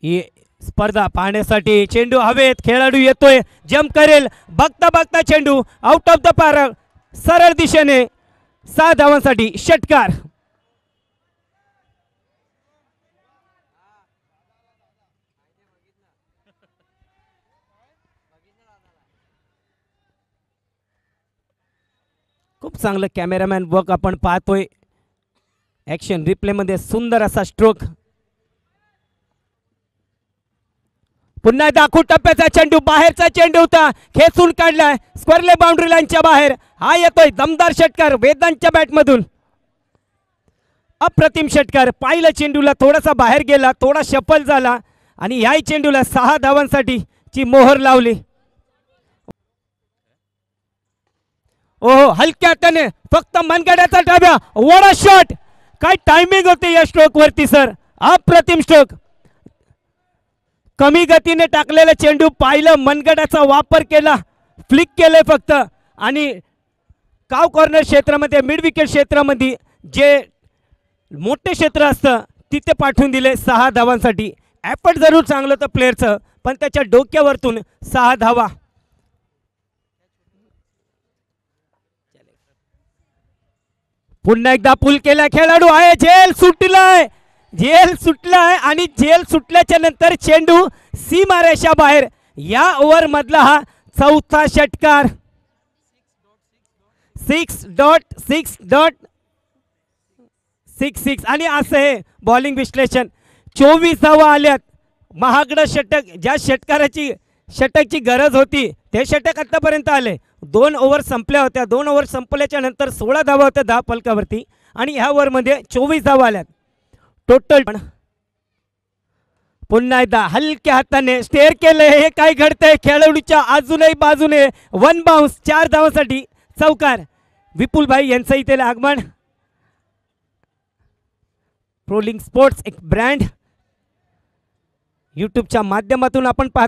ही स्पर्धा पाहण्यासाठी चेंडू हवेत, खेळाडू येतोय, जंप करेल, बघता बघता चेंडू आउट ऑफ द पार्क, सरळ दिशेने 6 धावांसाठी षटकार. खूप चांगलं कॅमेरामॅन वर्क आपण पाहतोय. ॲक्शन रिप्ले मध्ये सुंदर असा स्ट्रोक. पुन्हा दाखवू टप्प्याचा चेंडू, बाहेरचा चेंडू होता, खेचून काढलाय, स्क्वेअरले बाउंड्री लाईनच्या बाहेर. हा येतोय दमदार षटकार वेदांतच्या बॅटमधून. अप्रतिम षटकार. पाहिलं चेंडूला, थोडासा बाहेर गेला, थोडा शफल झाला आणि ह्याही चेंडूला 6 धावांसाठी ची मोहर लावली. ओहो, हलक्या हाताने फक्त मनगड्याचा डाव्या, वडा शॉट. काय टायमिंग होती या स्ट्रोक वरती सर, अप्रतिम स्ट्रोक. कमी गतीने टाकलेला चेंडू पाहिलं, मनगड्याचा वापर केला, फ्लिक केले फक्त आणि काव कॉर्नर क्षेत्रामध्ये, मिड विकेट क्षेत्रामध्ये जे मोठे क्षेत्र असतं तिथे पाठवून दिले 6 धावांसाठी. एफर्ट जरूर चांगलं होतं प्लेअरचं, पण त्याच्या डोक्यावरतून 6 धावा. पुन्हा एकदा पुल केला खेळाडू आहे, झेल सुटलाय, झेल सुटलाय आणि झेल सुटल्याच्या नंतर चेंडू सीमारेषा बाहेर. या ओव्हर मधला हा चौथा षटकार. 6.6.66 आणि असं हे बॉलिंग विश्लेषण. 24 धावा आल्यात. महागडं षटक, ज्या षटकची गरज होती ते षटक आतापर्यंत आले. 2 ओव्हर संपल्या होत्या. 2 ओव्हर संपल्याच्या नंतर 16 धावा होत्या 10 फलकावरती आणि ह्या ओव्हरमध्ये 24 धावा आल्यात टोटल. पुन्हा एकदा हलक्या हाताने स्टेअर केले. हे काय घडतंय, खेळाडूच्या अजूनही बाजूने 1 बाउन्स, 4 धावांसाठी चौकार. विपुल भाई यांचं इथे आगमन. प्रोलिंग स्पोर्ट्स एक ब्रँड यूट्यूबच्या माध्यमातून आपण पाहतो.